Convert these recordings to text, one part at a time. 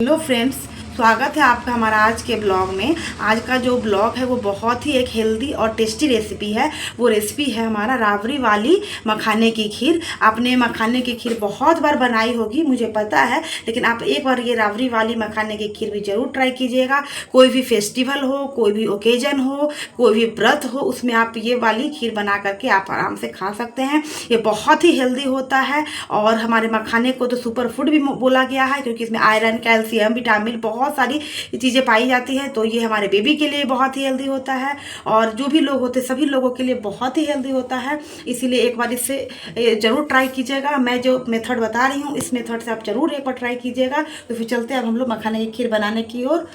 Hello friends, स्वागत है आपका हमारा आज के ब्लॉग में। आज का जो ब्लॉग है वो बहुत ही एक हेल्दी और टेस्टी रेसिपी है। वो रेसिपी है हमारा राबड़ी वाली मखाने की खीर। आपने मखाने की खीर बहुत बार बनाई होगी, मुझे पता है, लेकिन आप एक बार ये राबड़ी वाली मखाने की खीर भी ज़रूर ट्राई कीजिएगा। कोई भी फेस्टिवल हो, कोई भी ओकेजन हो, कोई भी व्रत हो, उसमें आप ये वाली खीर बना करके आप आराम से खा सकते हैं। ये बहुत ही हेल्दी होता है और हमारे मखाने को तो सुपर फूड भी बोला गया है, क्योंकि इसमें आयरन, कैल्शियम, विटामिन बहुत सारी चीज़ें पाई जाती हैं। तो ये हमारे बेबी के लिए बहुत ही हेल्दी होता है और जो भी लोग होते हैं सभी लोगों के लिए बहुत ही हेल्दी होता है। इसीलिए एक बार इससे ज़रूर ट्राई कीजिएगा। मैं जो मेथड बता रही हूँ इस मेथड से आप ज़रूर एक बार ट्राई कीजिएगा। तो फिर चलते हैं अब हम लोग मखाने की खीर बनाने की ओर।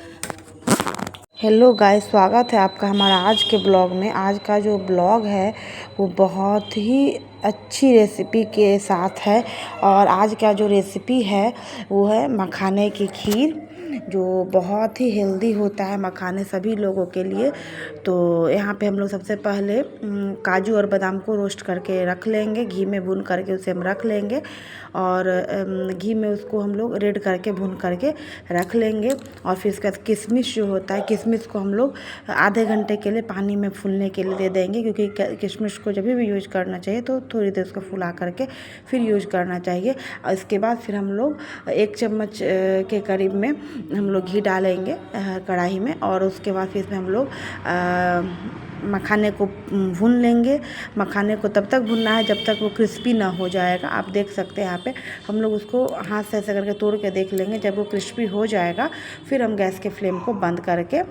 हेलो गाइस, स्वागत है आपका हमारा आज के ब्लॉग में। आज का जो ब्लॉग है वो बहुत ही अच्छी रेसिपी के साथ है और आज का जो रेसिपी है वो है मखाने की खीर, जो बहुत ही हेल्दी होता है मखाने सभी लोगों के लिए। तो यहाँ पे हम लोग सबसे पहले काजू और बादाम को रोस्ट करके रख लेंगे, घी में भून करके उसे हम रख लेंगे और घी में उसको हम लोग रेड करके भून करके रख लेंगे। और फिर इसके बाद किशमिश जो होता है, किशमिश को हम लोग आधे घंटे के लिए पानी में फूलने के लिए दे देंगे, क्योंकि किशमिश को जब भी यूज करना चाहिए तो थोड़ी देर उसको फुला करके फिर यूज करना चाहिए। और इसके बाद फिर हम लोग 1 चम्मच के करीब में हम लोग घी डालेंगे कढ़ाई में और उसके बाद फिर इसमें हम लोग मखाने को भून लेंगे। मखाने को तब तक भूनना है जब तक वो क्रिस्पी ना हो जाएगा। आप देख सकते हैं यहाँ पे हम लोग उसको हाथ से ऐसे करके तोड़ के देख लेंगे। जब वो क्रिस्पी हो जाएगा फिर हम गैस के फ्लेम को बंद करके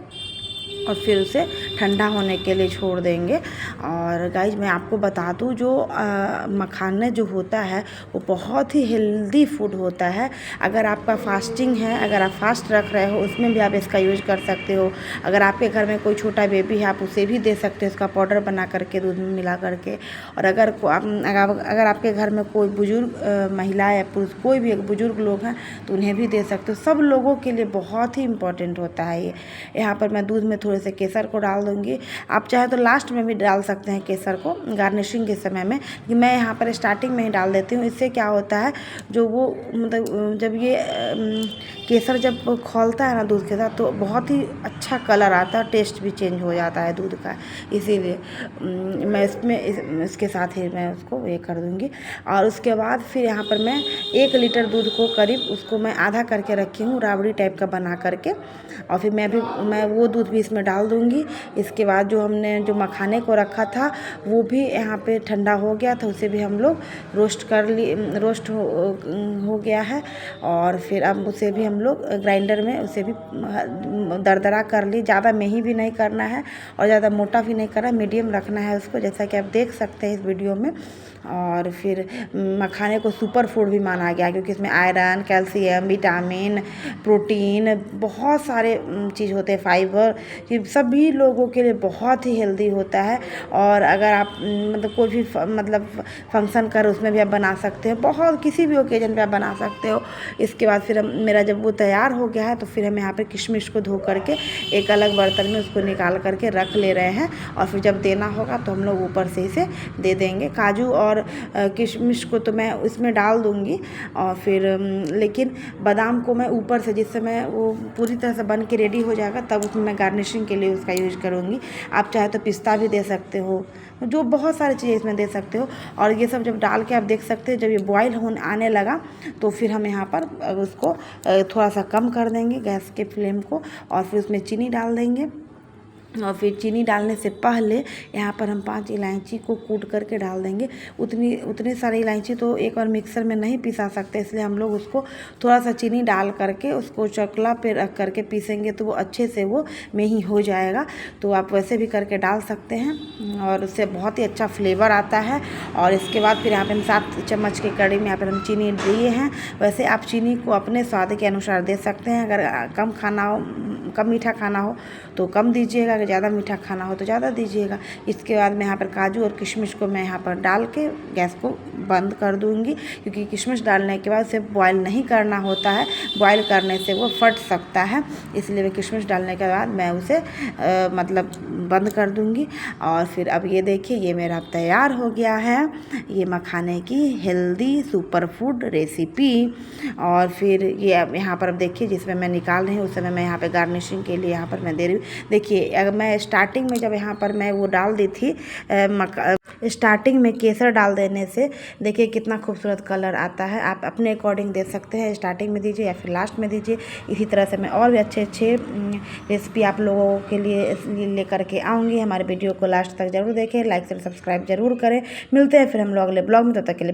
और फिर उसे ठंडा होने के लिए छोड़ देंगे। और गाइज मैं आपको बता दूं, जो मखाने जो होता है वो बहुत ही हेल्दी फूड होता है। अगर आपका फास्टिंग है, अगर आप फास्ट रख रहे हो, उसमें भी आप इसका यूज कर सकते हो। अगर आपके घर में कोई छोटा बेबी है आप उसे भी दे सकते हो, उसका पाउडर बना करके दूध में मिला करके। और अगर आपके घर में कोई बुजुर्ग महिला या पुरुष कोई भी बुजुर्ग लोग हैं तो उन्हें भी दे सकते हो। सब लोगों के लिए बहुत ही इम्पोर्टेंट होता है ये। यहाँ पर मैं दूध में थोड़े से केसर को डाल दूंगी। आप चाहे तो लास्ट में भी डाल सकते हैं केसर को, गार्निशिंग के समय में, लेकिन मैं यहाँ पर स्टार्टिंग में ही डाल देती हूँ। इससे क्या होता है, जो वो मतलब जब ये केसर जब खौलता है ना दूध के साथ तो बहुत ही अच्छा कलर आता है, टेस्ट भी चेंज हो जाता है दूध का। इसीलिए मैं इसके साथ ही मैं उसको ये कर दूँगी। और उसके बाद फिर यहाँ पर मैं 1 लीटर दूध को करीब उसको मैं आधा करके रखी हूँ राबड़ी टाइप का बना करके। और फिर मैं वो दूध भी इसमें डाल दूँगी। इसके बाद जो हमने जो मखाने को रखा था वो भी यहाँ पे ठंडा हो गया था, उसे भी हम लोग रोस्ट हो गया है। और फिर अब उसे भी हम लोग ग्राइंडर में उसे भी दरदरा कर ली। ज़्यादा महीन भी नहीं करना है और ज़्यादा मोटा भी नहीं करना, मीडियम रखना है उसको, जैसा कि आप देख सकते हैं इस वीडियो में। और फिर मखाने को सुपर फूड भी माना गया, क्योंकि इसमें आयरन, कैल्शियम, विटामिन, प्रोटीन, बहुत सारे चीज़ होते हैं, फाइबर, ये सभी लोगों के लिए बहुत ही हेल्दी होता है। और अगर आप मतलब कोई भी फंक्शन कर उसमें भी आप बना सकते हो, बहुत किसी भी ओकेजन पे आप बना सकते हो। इसके बाद फिर मेरा जब वो तैयार हो गया है तो फिर हम यहाँ पे किशमिश को धो करके एक अलग बर्तन में उसको निकाल करके रख ले रहे हैं। और फिर जब देना होगा तो हम लोग ऊपर से इसे दे देंगे। काजू और किशमिश को तो मैं उसमें डाल दूँगी और फिर लेकिन बादाम को मैं ऊपर से, जिस समय वो पूरी तरह से बन के रेडी हो जाएगा तब उसमें मैं गार्निशिंग के लिए उसका यूज करूँगी। आप चाहे तो पिस्ता भी दे सकते हो, जो बहुत सारी चीज़ें इसमें दे सकते हो। और ये सब जब डाल के आप देख सकते हो, जब ये बॉयल होने आने लगा तो फिर हम यहाँ पर उसको थोड़ा सा कम कर देंगे गैस के फ्लेम को और फिर उसमें चीनी डाल देंगे। और फिर चीनी डालने से पहले यहाँ पर हम 5 इलायची को कूट करके डाल देंगे। उतनी सारी इलायची तो एक और मिक्सर में नहीं पिसा सकते, इसलिए हम लोग उसको थोड़ा सा चीनी डाल करके उसको चकला पे रख करके पीसेंगे तो वो अच्छे से वो मेही हो जाएगा। तो आप वैसे भी करके डाल सकते हैं और उससे बहुत ही अच्छा फ्लेवर आता है। और इसके बाद फिर यहाँ पर हम 7 चम्मच की कड़ी में यहाँ पर हम चीनी दिए हैं। वैसे आप चीनी को अपने स्वाद के अनुसार दे सकते हैं। अगर कम मीठा खाना हो तो कम दीजिएगा, अगर ज़्यादा मीठा खाना हो तो ज़्यादा दीजिएगा। इसके बाद मैं यहाँ पर काजू और किशमिश को मैं यहाँ पर डाल के गैस को बंद कर दूँगी, क्योंकि किशमिश डालने के बाद उसे बॉयल नहीं करना होता है, बॉयल करने से वो फट सकता है। इसलिए मैं किशमिश डालने के बाद मैं उसे मतलब बंद कर दूँगी। और फिर अब ये देखिए ये मेरा तैयार हो गया है ये मखाने की हेल्दी सुपर फूड रेसिपी। और फिर ये अब यहाँ पर अब देखिए जिसमें मैं निकाल रही हूँ उस समय मैं यहाँ पे गार्निशिंग के लिए यहाँ पर मैं दे रही हूँ। देखिए अगर मैं स्टार्टिंग में जब यहाँ पर मैं वो डाल दी थी स्टार्टिंग में केसर डाल देने से देखिए कितना खूबसूरत कलर आता है। आप अपने अकॉर्डिंग दे सकते हैं, स्टार्टिंग में दीजिए या फिर लास्ट में दीजिए। इसी तरह से मैं और भी अच्छे अच्छे रेसिपी आप लोगों के लिए लेकर के आऊँगी। हमारे वीडियो को लास्ट तक जरूर देखें, लाइक से सब्सक्राइब जरूर करें। मिलते हैं फिर हम लोग अगले ब्लॉग में, तब तक के लिए